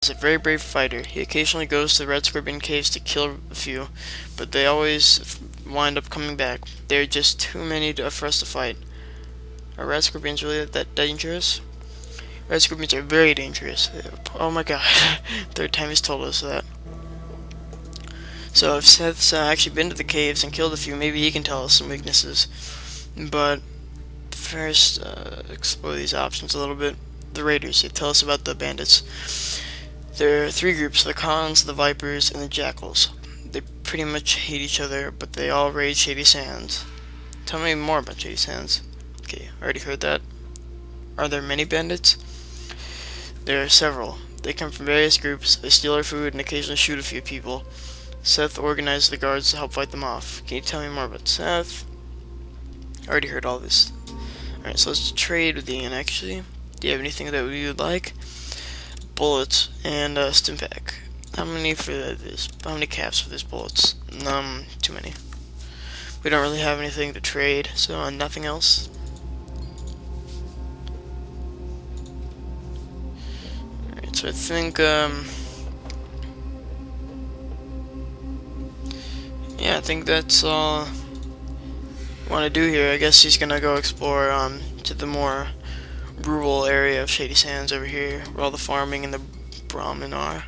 is a very brave fighter. He occasionally goes to the Red Scorpion caves to kill a few, but they always wind up coming back. There are just too many for us to fight. Are Red Scorpions really that dangerous? Red Scorpions are very dangerous. Oh my god. Third time he's told us that. So if Seth's actually been to the caves and killed a few, maybe he can tell us some weaknesses. But first, explore these options a little bit. The Raiders. They tell us about the bandits. There are three groups: the Khans, the Vipers, and the Jackals. They pretty much hate each other, but they all raid Shady Sands. Tell me more about Shady Sands. Okay, already heard that. Are there many bandits? There are several. They come from various groups, they steal our food, and occasionally shoot a few people. Seth organized the guards to help fight them off. Can you tell me more about Seth? I already heard all this. Alright, so let's trade with Ian, actually. Do you have anything that we would like? Bullets and stim pack. How many for this? How many caps for this bullets? Too many. We don't really have anything to trade, so nothing else. Alright, so I think, yeah, I think that's all I want to do here. I guess he's gonna go explore to the more rural area of Shady Sands over here, where all the farming and the Brahmin are.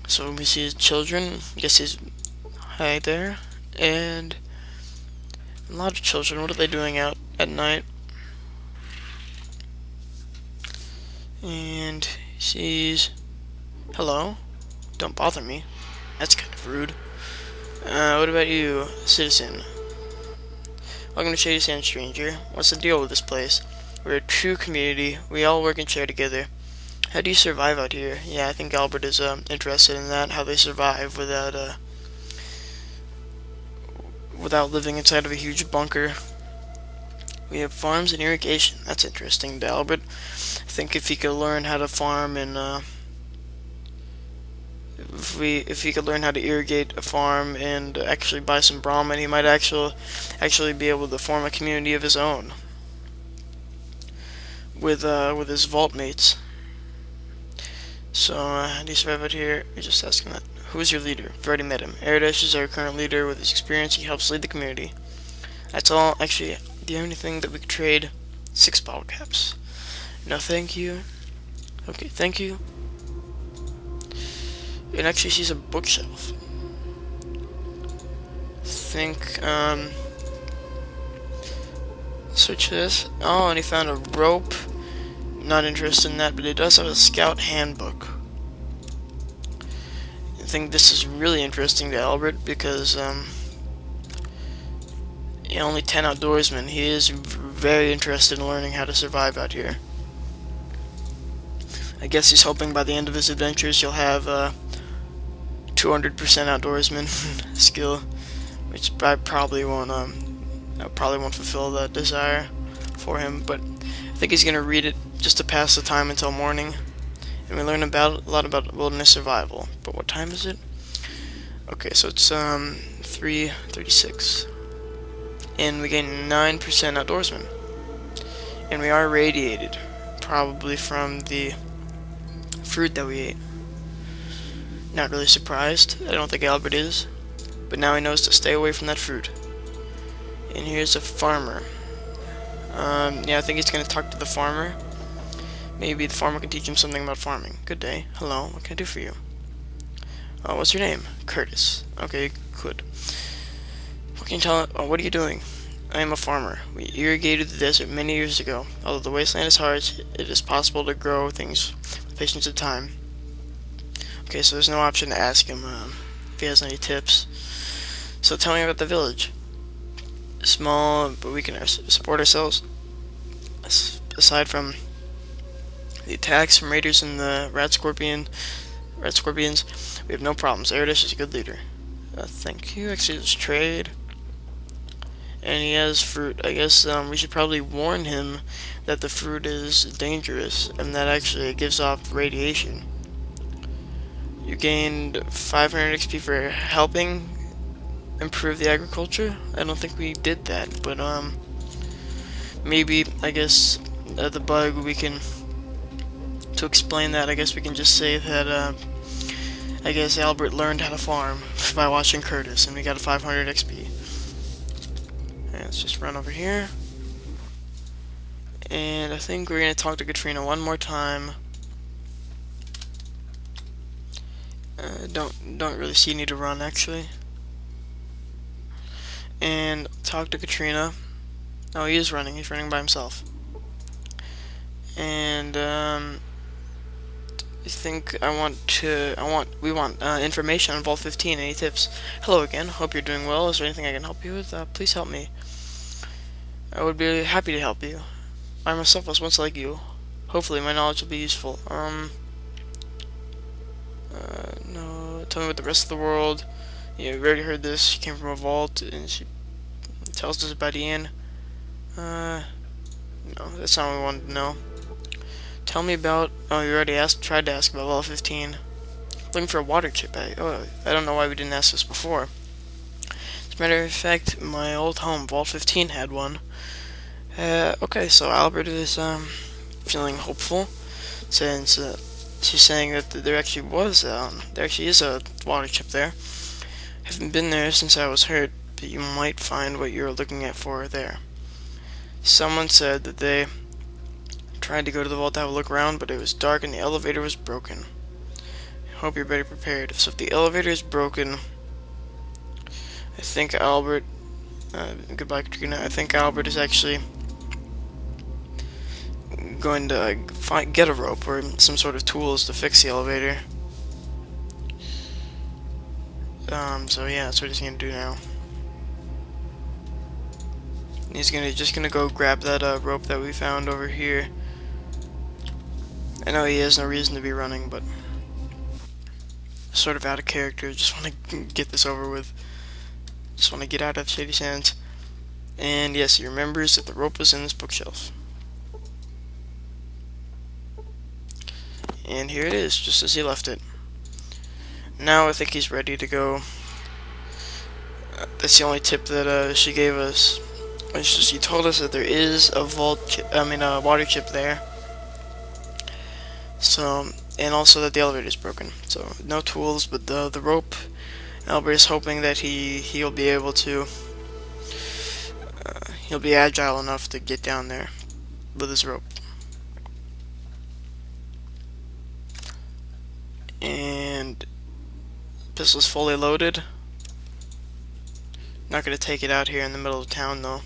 So we see his children. I guess he's right there, and a lot of children. What are they doing out at night? And he sees, hello, don't bother me. That's kind of rude. What about you, citizen? Welcome to Shady Sands, stranger. What's the deal with this place? We're a true community. We all work and share together. How do you survive out here? Yeah, I think Albert is interested in that. How they survive without living inside of a huge bunker. We have farms and irrigation. That's interesting to Albert. I think if he could learn how to farm and if he could learn how to irrigate a farm and actually buy some Brahmin, he might actually be able to form a community of his own with his vault mates. So how do you survive out here? You're just asking that. Who is your leader? I've already met him. Aradesh is our current leader. With his experience, he helps lead the community. That's all. Actually, do you have anything that we could trade? 6 bottle caps. No, thank you. Okay, thank you. It actually sees a bookshelf. Think, search this. Oh, and he found a rope. Not interested in that, but it does have a scout handbook. I think this is really interesting to Albert because, only 10 outdoorsmen. He is very interested in learning how to survive out here. I guess he's hoping by the end of his adventures he'll have 200% outdoorsman skill, which I probably won't fulfill that desire for him. But I think he's gonna read it just to pass the time until morning, and we learn a lot about wilderness survival. But what time is it? Okay, so it's 3:36, and we gain 9% outdoorsman, and we are radiated, probably from the fruit that we ate. Not really surprised. I don't think Albert is, but now he knows to stay away from that fruit. And here's a farmer. Yeah, I think he's gonna talk to the farmer. Maybe the farmer can teach him something about farming. Good day. Hello. What can I do for you? What's your name? Curtis. Okay, good. What can you tell? What are you doing? I am a farmer. We irrigated the desert many years ago. Although the wasteland is harsh, it is possible to grow things with patience and time. Okay, so there's no option to ask him if he has any tips. So tell me about the village. Small, but we can support ourselves. Aside from the attacks from raiders and the red scorpions, we have no problems. Aradesh is a good leader. Thank you. Actually, let's trade. And he has fruit. I guess we should probably warn him that the fruit is dangerous and that actually it gives off radiation. You gained 500 XP for helping improve the agriculture. I don't think we did that, but maybe I guess the bug we can to explain that, I guess we can just say that, I guess Albert learned how to farm by watching Curtis, and we got a 500 XP. Alright, let's just run over here. And I think we're going to talk to Katrina one more time. Don't really see need to run, actually. And talk to Katrina. Oh, he is running. He's running by himself. And I think we want information on Vault 15. Any tips? Hello again. Hope you're doing well. Is there anything I can help you with? Please help me. I would be happy to help you. I myself was once like you. Hopefully, my knowledge will be useful. No. Tell me about the rest of the world. Yeah, we already heard this. She came from a vault, and she tells us about Ian. No, that's not what we wanted to know. Tell me about. Oh, you already tried to ask about Vault 15. Looking for a water chip. I don't know why we didn't ask this before. As a matter of fact, my old home, Vault 15, had one. Okay, so Albert is feeling hopeful, since she's saying that there actually is a water chip there. Haven't been there since I was hurt, but you might find what you're looking at for there. Someone said that they tried to go to the vault to have a look around, but it was dark and the elevator was broken. I hope you're better prepared. So if the elevator is broken, I think Albert, goodbye Katrina, I think Albert is actually going to get a rope or some sort of tools to fix the elevator. So yeah, that's what he's gonna do now. He's just gonna go grab that rope that we found over here. I know he has no reason to be running, but sort of out of character. Just want to get this over with. Just want to get out of Shady Sands. And yes, he remembers that the rope was in this bookshelf. And here it is, just as he left it. Now I think he's ready to go. That's the only tip that she gave us. She told us that there is a a water chip there. So, and also that the elevator is broken. So no tools, but the rope. Albert is hoping that he'll be able to. He'll be agile enough to get down there with his rope. And pistol's fully loaded. Not gonna take it out here in the middle of town though.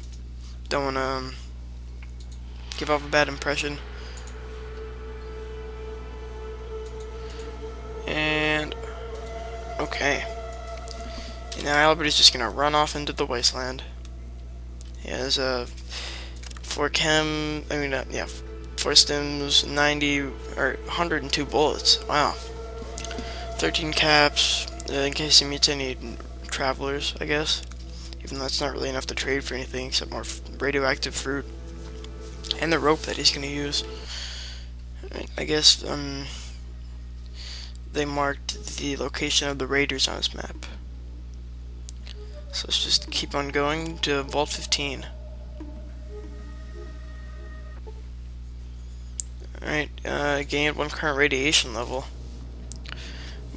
Don't wanna give off a bad impression. And okay. And now Albert is just gonna run off into the wasteland. He has four stims, 90 or 102 bullets. Wow. 13 caps, in case he meets any travelers, I guess. Even though that's not really enough to trade for anything except more radioactive fruit. And the rope that he's going to use. I guess they marked the location of the raiders on his map. So let's just keep on going to Vault 15. Alright, gained 1 current radiation level.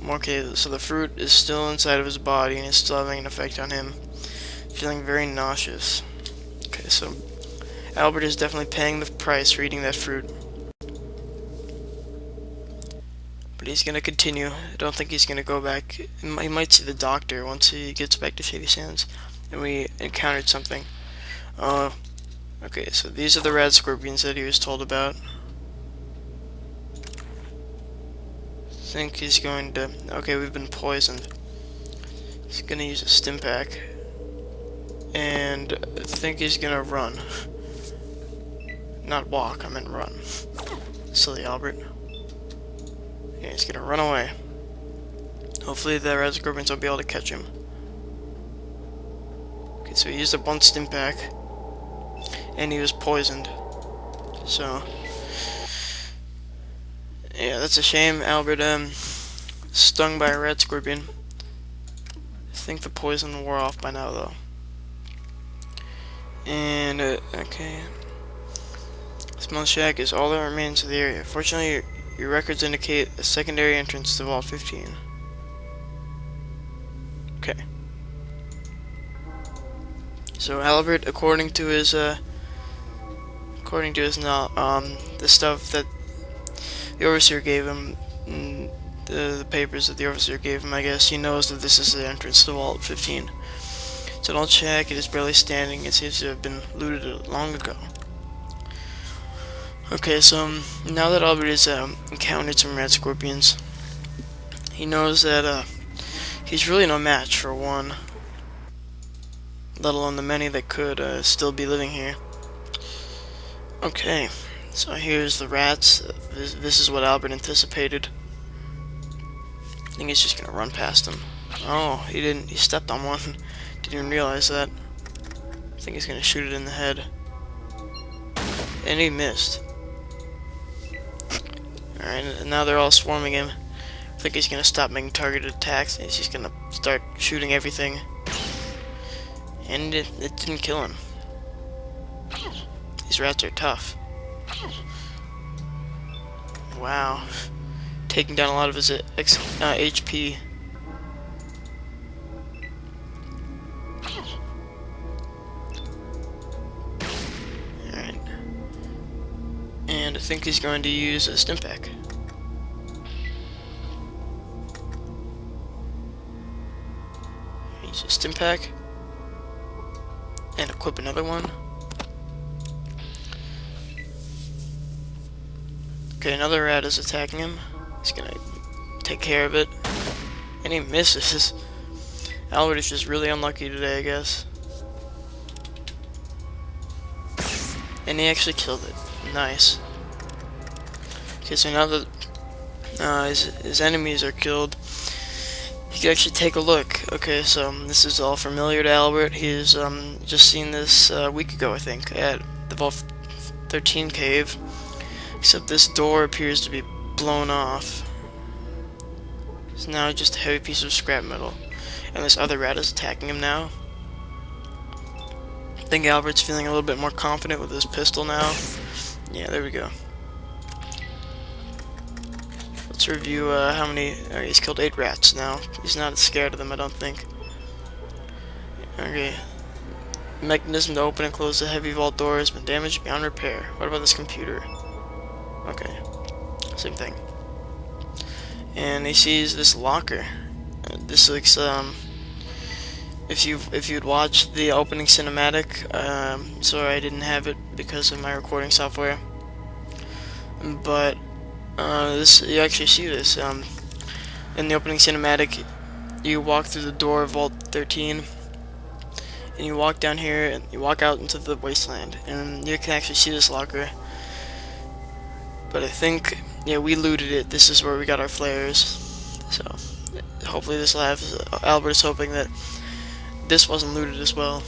Okay, so the fruit is still inside of his body and it's still having an effect on him. Feeling very nauseous. Okay, so Albert is definitely paying the price for eating that fruit. But he's gonna continue. I don't think he's gonna go back. He might see the doctor once he gets back to Shady Sands. And we encountered something. Okay, so these are the red scorpions that he was told about. I think he's going to. Okay, we've been poisoned. He's gonna use a stim pack. And I think he's gonna run. Not walk, I meant run. Silly Albert. Yeah, he's gonna run away. Hopefully the red scorpions won't be able to catch him. Okay, so he used a one stim pack. And he was poisoned. So yeah, that's a shame. Albert stung by a red scorpion. I think the poison wore off by now though. And okay. Small shack is all that remains of the area. Fortunately, Your records indicate a secondary entrance to Vault 15. Okay. So Albert, according to his the stuff that the overseer gave him, the papers that the overseer gave him, I guess, he knows that this is the entrance to Vault 15. So don't check, it is barely standing, it seems to have been looted long ago. Okay, so now that Albert has encountered some red scorpions, he knows that he's really no match for one, let alone the many that could still be living here. Okay, so here's the rats. This is what Albert anticipated. I think he's just gonna run past them. Oh, he didn't. He stepped on one. Didn't even realize that. I think he's gonna shoot it in the head. And he missed. Alright, and now they're all swarming him. I think he's gonna stop making targeted attacks. He's just gonna start shooting everything. And it didn't kill him. These rats are tough. Wow. Taking down a lot of his HP. Alright. And I think he's going to use a Stimpak. Use a Stimpak. And equip another one. Okay, another rat is attacking him. He's gonna take care of it. And he misses. Albert is just really unlucky today, I guess. And he actually killed it. Nice. Okay, so now that his enemies are killed, he can actually take a look. Okay, so this is all familiar to Albert. He's just seen this a week ago, I think, at the Vault 13 cave. Except this door appears to be blown off. It's now just a heavy piece of scrap metal. And this other rat is attacking him now. I think Albert's feeling a little bit more confident with his pistol now. Yeah, there we go. Let's review how many... he's killed 8 rats now. He's not as scared of them, I don't think. Okay. Mechanism to open and close the heavy vault door has been damaged beyond repair. What about this computer? Okay. Same thing. And he sees this locker. This looks, if you'd watched the opening cinematic, sorry I didn't have it because of my recording software. But this, you actually see this in the opening cinematic. You walk through the door of Vault 13, and you walk down here, and you walk out into the wasteland, and you can actually see this locker. But I think, yeah, we looted it. This is where we got our flares. So hopefully this will have. Albert is hoping that this wasn't looted as well.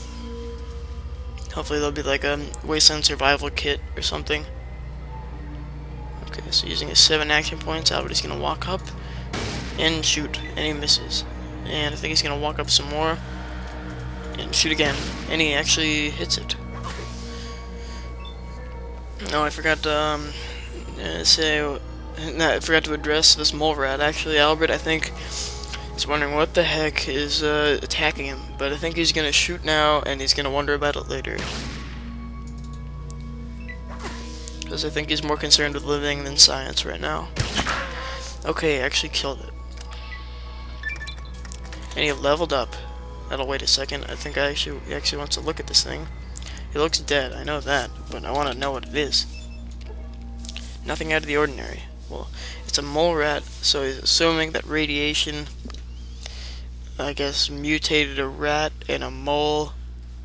Hopefully there'll be like a wasteland survival kit or something. Okay, so using his 7 action points, Albert is gonna walk up and shoot, and he misses. And I think he's gonna walk up some more and shoot again, and he actually hits it. No, I forgot to I forgot to address this mole rat. Actually, Albert, I think, is wondering what the heck is attacking him, but I think he's gonna shoot now, and he's gonna wonder about it later. Because I think he's more concerned with living than science right now. Okay, actually killed it. And he leveled up. That'll wait a second. I think he actually wants to look at this thing. He looks dead, I know that, but I want to know what it is. Nothing out of the ordinary. Well, it's a mole rat, so he's assuming that radiation, I guess, mutated a rat and a mole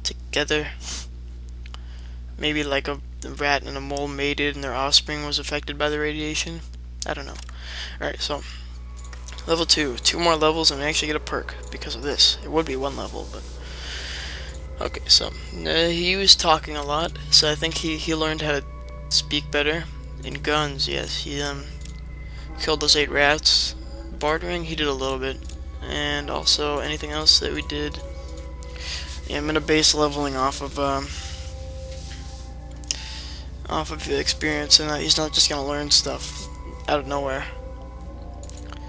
together. Maybe like a rat and a mole mated and their offspring was affected by the radiation. I don't know. Alright, so level 2. 2 more levels and we actually get a perk because of this. It would be 1 level, but... Okay, so he was talking a lot, so I think he learned how to speak better. In guns, yes, he killed those 8 rats. Bartering, he did a little bit. And also anything else that we did. Yeah, I'm gonna base leveling off of the experience, and he's not just gonna learn stuff out of nowhere.